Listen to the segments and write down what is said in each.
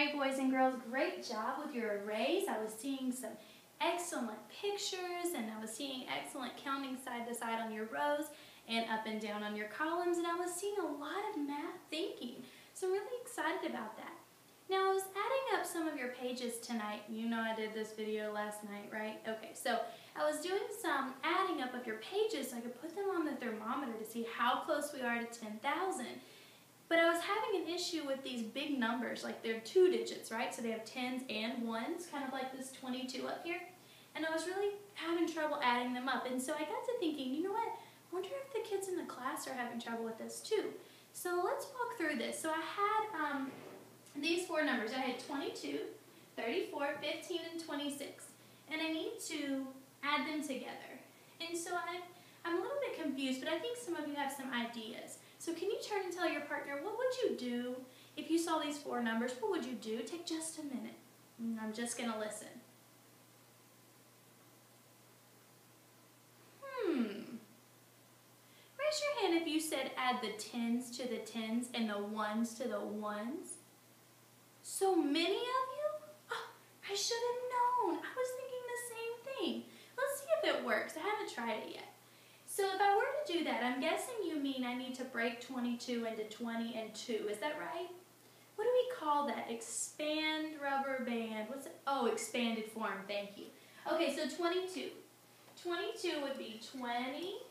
Alright, boys and girls, great job with your arrays. I was seeing some excellent pictures, and I was seeing excellent counting side to side on your rows and up and down on your columns, and I was seeing a lot of math thinking. So I'm really excited about that. Now I was adding up some of your pages tonight. You know I did this video last night, right? Okay, so I was doing some adding up of your pages so I could put them on the thermometer to see how close we are to 10,000. But I was having an issue with these big numbers, like they're 2 digits, right? So they have 10s and 1s, kind of like this 22 up here. And I was really having trouble adding them up. And so I got to thinking, you know what? I wonder if the kids in the class are having trouble with this too. So let's walk through this. So I had these 4 numbers. I had 22, 34, 15, and 26. And I need to add them together. And so I'm a little bit confused, but I think some of you have some ideas. So can you turn and tell your partner, what would you do if you saw these 4 numbers? What would you do? Take just a minute. I'm just going to listen. Raise your hand if you said add the 10s to the 10s and the 1s to the 1s. So many of you? Oh, I should have known. I was thinking the same thing. Let's see if it works. I haven't tried it yet. So if I were to do that, I'm guessing you mean I need to break 22 into 20 and 2. Is that right? What do we call that? Expand rubber band. What's it? Oh, expanded form. Thank you. Okay, so 22. 22 would be 20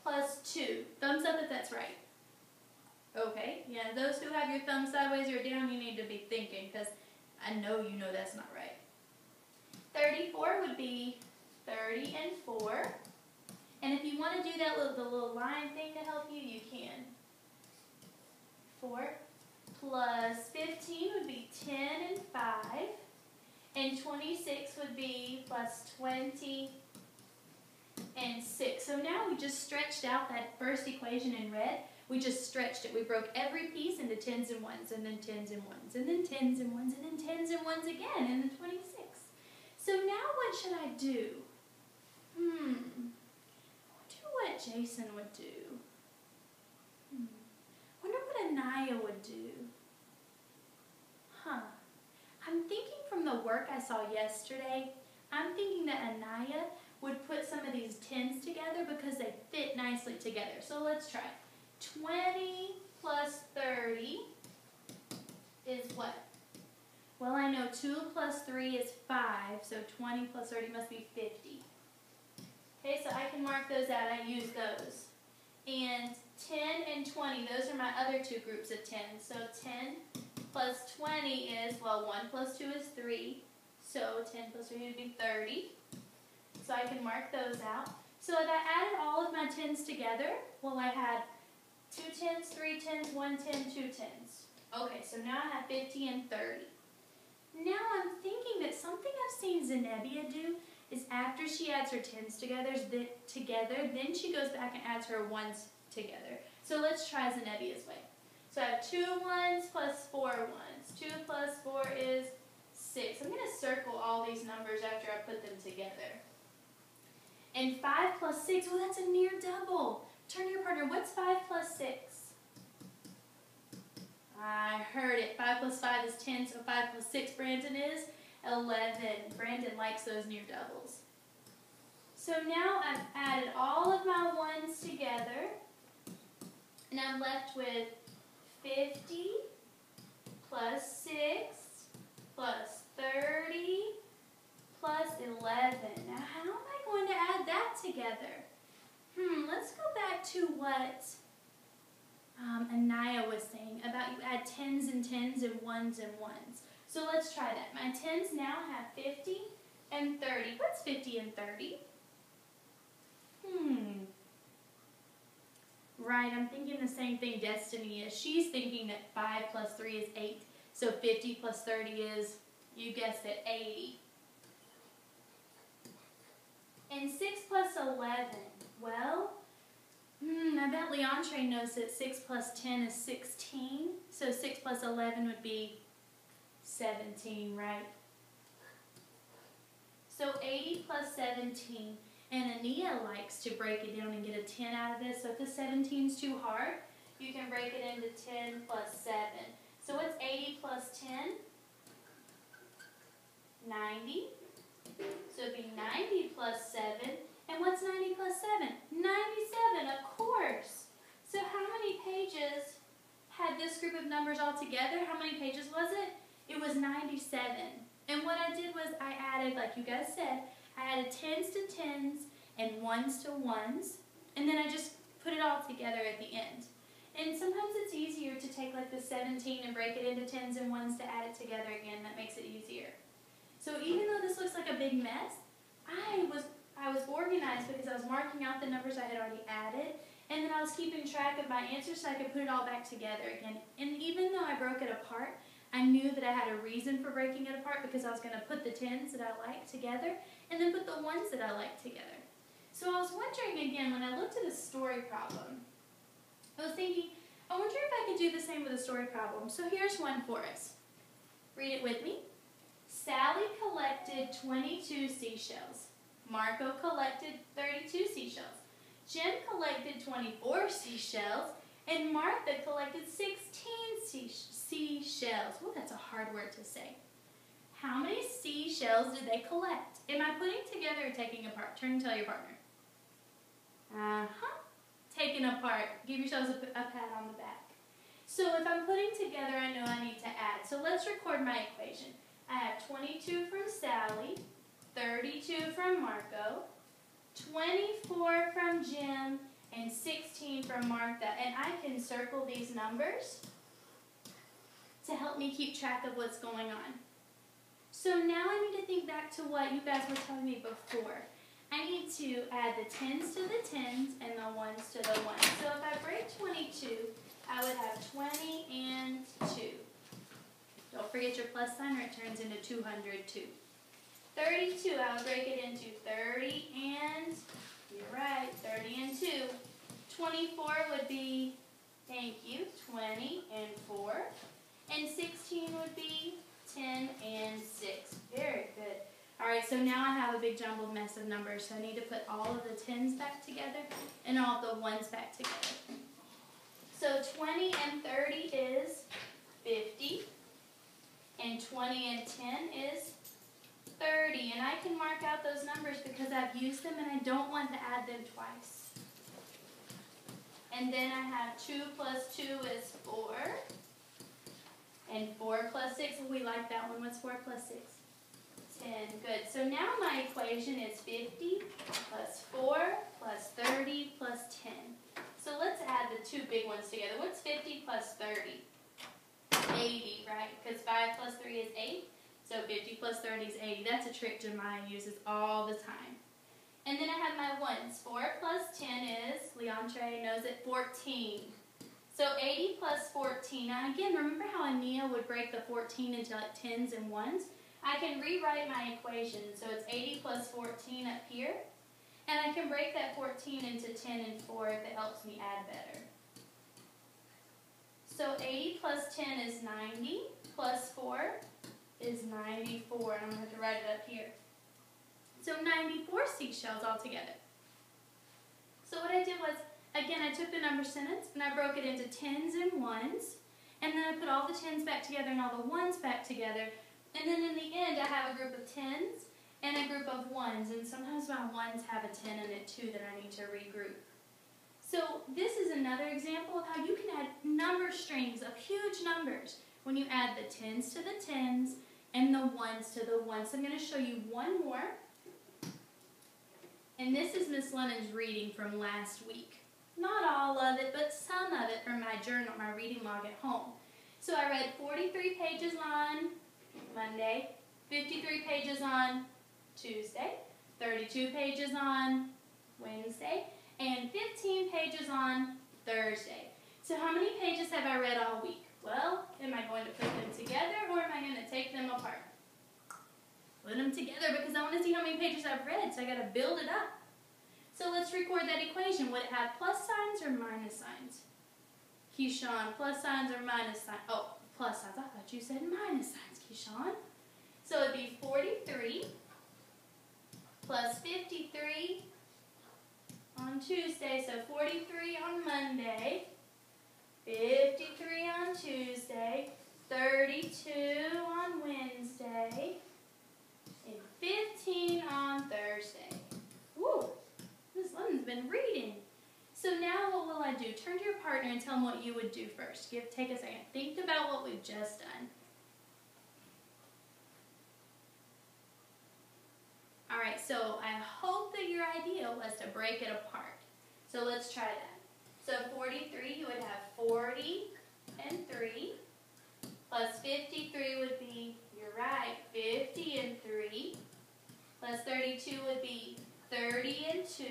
plus 2. Thumbs up if that's right. Okay, yeah, those who have your thumb sideways or down, you need to be thinking, because I know you know that's not right. 34 would be 30 and 4. And if you want to do that the little line thing to help you, you can. 4 plus 15 would be 10 and 5. And 26 would be plus 20 and 6. So now we just stretched out that first equation in red. We just stretched it. We broke every piece into 10s and 1s, and then 10s and 1s, and then 10s and 1s, and then 10s and 1s again, and then 26. So now what should I do? What Jason would do. Wonder what Anaya would do. I'm thinking from the work I saw yesterday, I'm thinking that Anaya would put some of these 10s together because they fit nicely together. So let's try. 20 plus 30 is what? Well, I know 2 plus 3 is 5, so 20 plus 30 must be 50. Okay, so I can mark those out. I use those. And 10 and 20, those are my other 2 groups of 10. So 10 plus 20 is, well, 1 plus 2 is 3. So 10 plus 3 would be 30. So I can mark those out. So if I added all of my 10s together, well, I had 2 10s, 3 10s, 1 10, 2 10s. Okay, so now I have 50 and 30. Now I'm thinking that something I've seen Zenobia do is after she adds her 10s together, then she goes back and adds her 1s together. So let's try Zenobia's way. So I have 2 1s plus 4 1s. 2 plus 4 is 6. I'm going to circle all these numbers after I put them together. And 5 plus 6, well, that's a near double. Turn to your partner. What's 5 plus 6? I heard it. 5 plus 5 is 10, so 5 plus 6, Brandon, is 11. Brandon likes those near doubles. So now I've added all of my 1s together, and I'm left with 50 plus 6 plus 30 plus 11. Now how am I going to add that together? Let's go back to what Anaya was saying about you add 10s and 10s and 1s and 1s. So let's try that. My 10s now have 50 and 30. What's 50 and 30? Right, I'm thinking the same thing Destiny is. She's thinking that 5 plus 3 is 8. So 50 plus 30 is, you guessed it, 80. And 6 plus 11. Well, I bet Leontre knows that 6 plus 10 is 16. So 6 plus 11 would be 17, right? So 80 plus 17, and Ania likes to break it down and get a 10 out of this. So if the 17 is too hard, you can break it into 10 plus 7. So what's 80 plus 10? group of numbers all together, how many pages was it? It was 97. And what I did was I added, like you guys said, I added tens to tens and ones to ones, and then I just put it all together at the end. And sometimes it's easier to take like the 17 and break it into tens and ones to add it together again. That makes it easier. So even though this looks like a big mess, I was organized because I was marking out the numbers I had already added, and then I was keeping track of my answers so I could put it all back together again. And even though I broke it apart, I knew that I had a reason for breaking it apart because I was going to put the tens that I liked together and then put the ones that I liked together. So I was wondering again, when I looked at a story problem, I was thinking, I wonder if I could do the same with a story problem. So here's one for us. Read it with me. Sally collected 22 seashells. Marco collected 32 seashells. Jim collected 24 seashells. And Martha collected 16 seashells. Oh, that's a hard word to say. How many seashells did they collect? Am I putting together or taking apart? Turn and tell your partner. Taking apart. Give yourselves a pat on the back. So if I'm putting together, I know I need to add. So let's record my equation. I have 22 from Sally, 32 from Marco, 24 from Jim, and 16 from Martha. And I can circle these numbers to help me keep track of what's going on. So now I need to think back to what you guys were telling me before. I need to add the tens to the tens and the ones to the ones. So if I break 22, I would have 20 and 2. Don't forget your plus sign or it turns into 202. 32, I would break it into 30 and, you're right, 30 and 2. 24 would be, thank you, 20 and 4. And 16 would be 10 and 6. Very good. All right, so now I have a big jumbled mess of numbers, so I need to put all of the tens back together and all of the ones back together. So 20 and 30 is 50, and 20 and 10 is 30. And I can mark out those numbers because I've used them and I don't want to add them twice. And then I have 2 plus 2 is 4. And 4 plus 6, we like that one. What's 4 plus 6? 10. Good. So now my equation is 50 plus 4 plus 30 plus 10. So let's add the two big ones together. What's 50 plus 30? 80, right? Because 5 plus 3 is 8. So 50 plus 30 is 80. That's a trick Jemiah uses all the time. And then I have my ones. 4 plus 10 is, Leontre knows it, 14. So 80 plus 14. Now again, remember how Ania would break the 14 into like tens and ones? I can rewrite my equation. So it's 80 plus 14 up here. And I can break that 14 into 10 and 4 if it helps me add better. So 80 plus 10 is 90, plus 4 is 94. And I'm going to have to write it up here. So 94 seashells altogether. So what I did was, again, I took the number sentence and I broke it into tens and ones. And then I put all the tens back together and all the ones back together. And then in the end, I have a group of tens and a group of ones. And sometimes my ones have a 10 and a 2 that I need to regroup. So this is another example of how you can add number strings of huge numbers when you add the tens to the tens and the ones to the ones. So I'm going to show you one more. And this is Miss Lennon's reading from last week. Not all of it, but some of it from my journal, my reading log at home. So I read 43 pages on Monday, 53 pages on Tuesday, 32 pages on Wednesday, and 15 pages on Thursday. So how many pages have I read all week? Well, am I going to put them together or am I going to take them apart? Put them together because I want to see how many pages I've read, so I got to build it up. So let's record that equation. Would it have plus signs or minus signs? Keyshawn, plus signs or minus signs? Oh, plus signs. I thought you said minus signs, Keyshawn. So it would be 43 plus 53 on Tuesday. So 43 on Monday, 53 on Tuesday, 32 on Wednesday, and 15 on Thursday. Woo! Miss Lennon's been reading. So now what will will I do? Turn to your partner and tell them what you would do first. Take a second. Think about what we've just done. All right, so I hope that your idea was to break it apart. So let's try that. So 43, you would have 40 and 3, plus 53 would be, you're right, 50 and 3, plus 32 would be 30 and 2,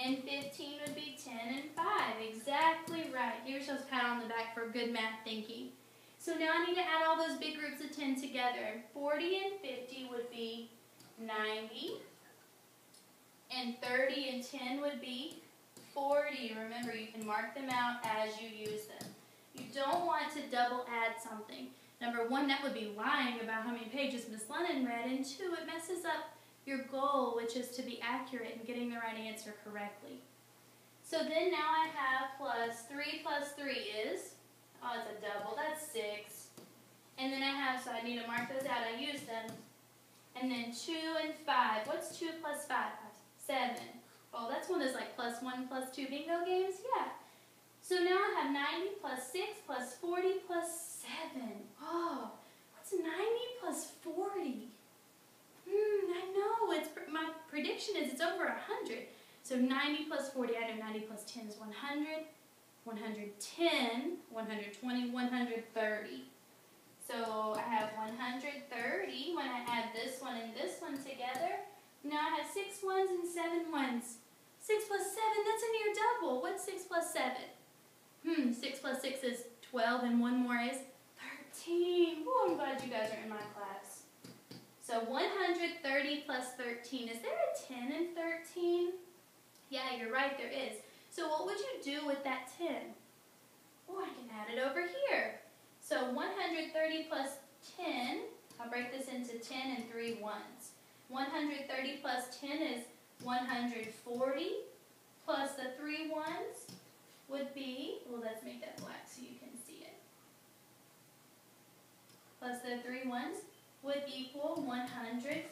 and 15 would be 10 and 5. Exactly right. Here's a pat on the back for good math thinking. So now I need to add all those big groups of 10 together. 40 and 50 would be 90, and 30 and 10 would be 40. Remember, you can mark them out as you use them. You don't want to double add something. Number one, that would be lying about how many pages Miss Lennon read, and two, it messes up your goal, which is to be accurate and getting the right answer correctly. So then now I have plus 3 is, oh, it's a double, that's 6. And then I have, so I need to mark those out, I used them. And then 2 and 5. What's 2 plus 5? 7. Oh, that's one of those like plus 1 plus 2 bingo games? Yeah. So now I have 90 plus 6 plus 40 plus 7. Oh, what's 90 plus 40? I know. My prediction is it's over 100. So 90 plus 40, I know 90 plus 10 is 100, 110, 120, 130. So I have 130 when I add this one and this one together. Now I have 6 ones and 7 ones. 6 plus 7, that's a near double. What's 6 plus 7? 6 plus 6 is 12 and one more is 13. Oh, I'm glad you guys are in my class. So 130 plus 13. Is there a 10 in 13? Yeah, you're right, there is. So what would you do with that 10? Oh, I can add it over here. So 130 plus 10, I'll break this into 10 and 3 ones. 130 plus 10 is 140, plus the 3 ones would be, well, let's make that black so you can see it. Plus the 3 ones would equal 143.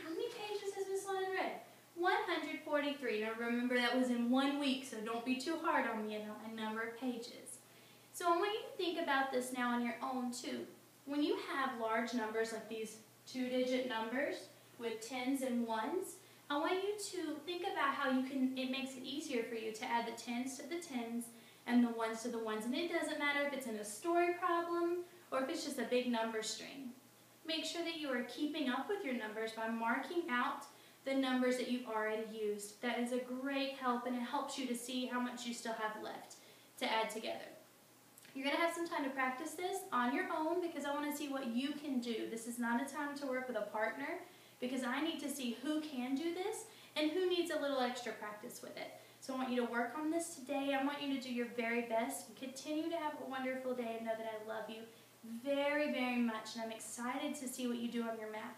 How many pages has Miss Lennon read? 143. Now remember, that was in 1 week, so don't be too hard on me about my number of pages. So I want you to think about this now on your own too. When you have large numbers like these 2-digit numbers with 10s and 1s, I want you to think about how it makes it easier for you to add the 10s to the 10s and the 1s to the 1s. And it doesn't matter if it's in a story problem or if it's just a big number string. Make sure that you are keeping up with your numbers by marking out the numbers that you've already used. That is a great help, and it helps you to see how much you still have left to add together. You're going to have some time to practice this on your own because I want to see what you can do. This is not a time to work with a partner because I need to see who can do this and who needs a little extra practice with it. So I want you to work on this today. I want you to do your very best. Continue to have a wonderful day and know that I love you very, very much, and I'm excited to see what you do on your math.